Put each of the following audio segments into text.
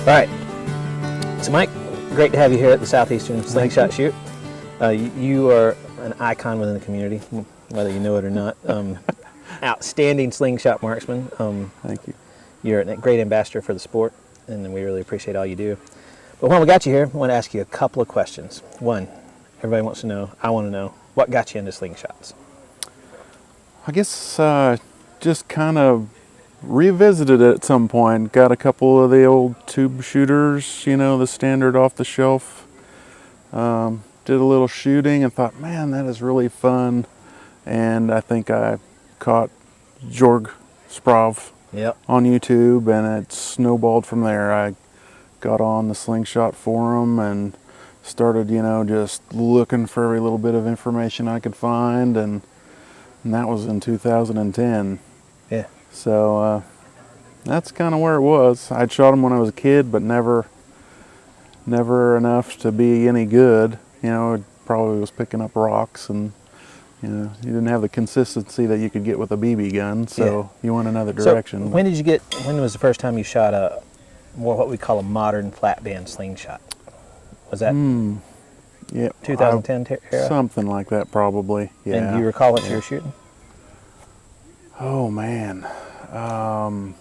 right. So, Mike, great to have you here at the Southeastern Slingshot Shoot. You are an icon within the community, whether you know it or not. Outstanding slingshot marksman. Thank you. You're a great ambassador for the sport, and we really appreciate all you do. But when we got you here, I want to ask you a couple of questions. One, everybody wants to know, I want to know, what got you into slingshots? I guess just kind of revisited it at some point. Got a couple of the old tube shooters, you know, the standard off the shelf. Did a little shooting and thought, man, that is really fun. And I think I caught Jorg Sprov on YouTube, and it snowballed from there. I got on the Slingshot forum and started, you know, just looking for every little bit of information I could find, and that was in 2010. Yeah. So that's kind of where it was. I'd shot them when I was a kid, but never enough to be any good. You know, it probably was picking up rocks, and you know, you didn't have the consistency that you could get with a BB gun, so you went another direction. So when was the first time you shot a what we call a modern flat band slingshot? Was that 2010 era? Something like that, probably. Yeah. And do you recall what you were shooting? Oh man, I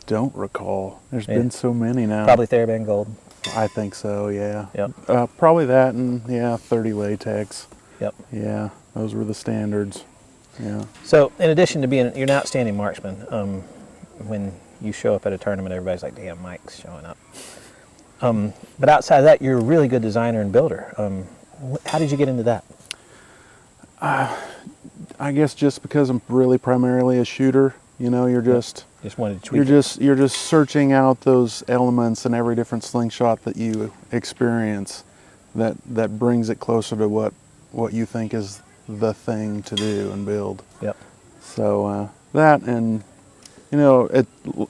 don't recall. There's been so many now. Probably TheraBand Gold. I think so. Yeah. Yep. Probably that, and 30 latex. Yep. Yeah, those were the standards. Yeah. So, in addition to being, you're an outstanding marksman. When you show up at a tournament, everybody's like, "Damn, Mike's showing up." But outside of that, you're a really good designer and builder. How did you get into that? I guess just because I'm really primarily a shooter. You know, you're just wanted to tweak you're just searching out those elements in every different slingshot that you experience that brings it closer to what you think is the thing to do and build. Yep. So that, and you know,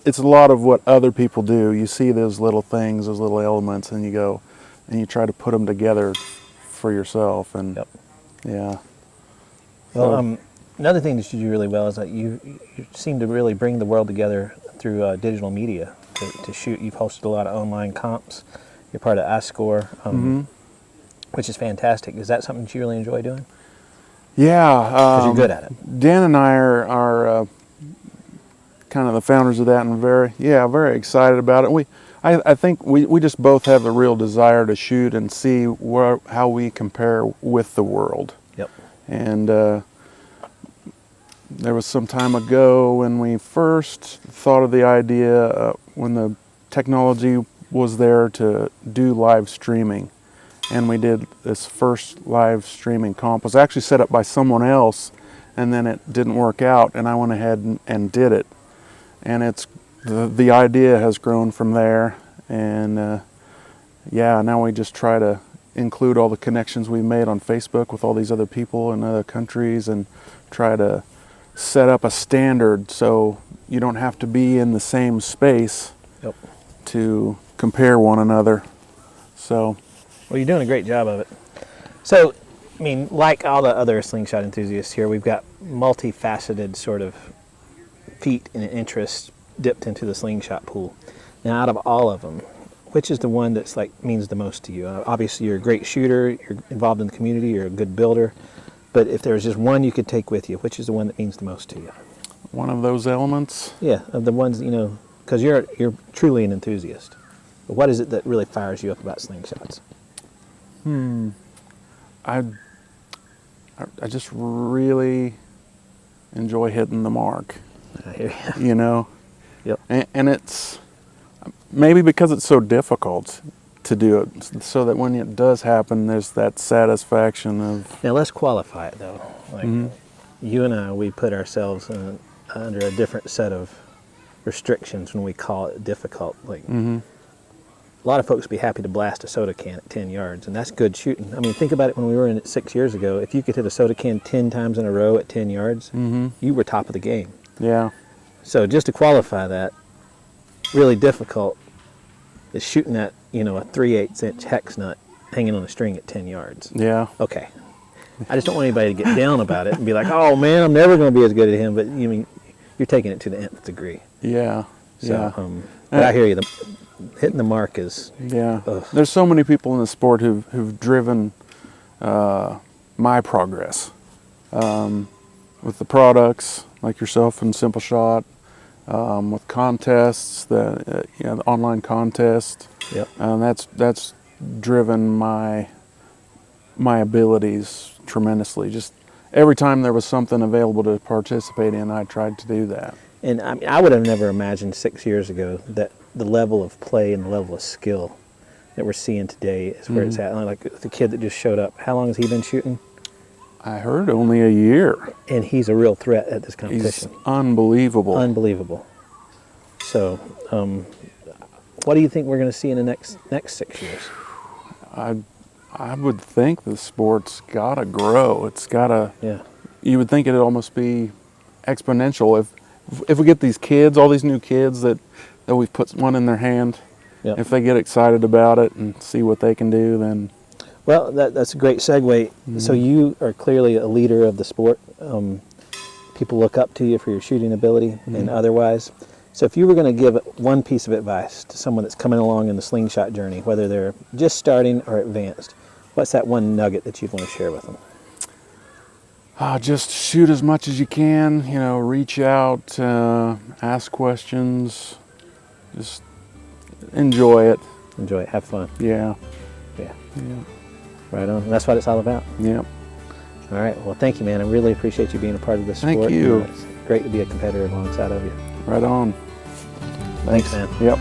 it's a lot of what other people do. You see those little things, those little elements, and you go and you try to put them together for yourself. And yeah. Well, another thing that you do really well is that you seem to really bring the world together through digital media to shoot. You've hosted a lot of online comps. You're part of iScore, which is fantastic. Is that something that you really enjoy doing? Yeah. Because you're good at it. Dan and I are kind of the founders of that, and very excited about it. I think we just both have the real desire to shoot and see how we compare with the world. Yep. And there was some time ago when we first thought of the idea, when the technology was there to do live streaming. And we did this first live streaming comp. It was actually set up by someone else, and then it didn't work out, and I went ahead and did it. And it's the idea has grown from there. And now we just try to include all the connections we've made on Facebook with all these other people in other countries, and try to set up a standard so you don't have to be in the same space to compare one another. So, well, you're doing a great job of it. So, I mean, like all the other slingshot enthusiasts here, we've got multifaceted sort of feet and interests dipped into the slingshot pool. Now, out of all of them, which is the one that's means the most to you? Obviously, you're a great shooter. You're involved in the community. You're a good builder. But if there was just one you could take with you, which is the one that means the most to you? One of those elements? Yeah, of the ones, you know, because you're truly an enthusiast. But what is it that really fires you up about slingshots? I just really enjoy hitting the mark. I hear you. You know? Yep. And it's maybe because it's so difficult to do it, so that when it does happen, there's that satisfaction of... Now let's qualify it though. You and I, we put ourselves under a different set of restrictions when we call it difficult. A lot of folks would be happy to blast a soda can at 10 yards, and that's good shooting. I mean, think about it when we were in it 6 years ago. If you could hit a soda can 10 times in a row at 10 yards, you were top of the game. Yeah. So just to qualify that, really difficult is shooting at, you know, a 3/8 inch hex nut hanging on a string at 10 yards. Yeah. Okay. I just don't want anybody to get down about it and be like, oh man, I'm never going to be as good as him. But you mean, you're taking it to the nth degree. Yeah. So, Yeah. But I hear you. Hitting the mark is. Yeah. Ugh. There's so many people in the sport who've driven my progress with the products, like yourself and SimpleShot, with contests, the online contest. Yep. That's driven my abilities tremendously. Just every time there was something available to participate in, I tried to do that. And I mean, I would have never imagined 6 years ago that the level of play and the level of skill that we're seeing today is where it's at. Like the kid that just showed up, how long has he been shooting? I heard only a year. And he's a real threat at this competition. He's unbelievable. Unbelievable. So, what do you think we're going to see in the next 6 years? I would think the sport's got to grow. It's got to. Yeah. You would think it'd almost be exponential if we get these kids, all these new kids that we've put one in their hand. Yep. If they get excited about it and see what they can do, then. Well, that's a great segue. So you are clearly a leader of the sport. People look up to you for your shooting ability and otherwise. So if you were going to give one piece of advice to someone that's coming along in the slingshot journey, whether they're just starting or advanced, what's that one nugget that you'd want to share with them? Just shoot as much as you can. Reach out, ask questions, just enjoy it. Enjoy it. Have fun. Yeah. Yeah. Right on. That's what it's all about. Yeah. All right. Well, thank you, man. I really appreciate you being a part of this sport. Thank you. It's great to be a competitor alongside of you. Right on. Thanks, man. Yep.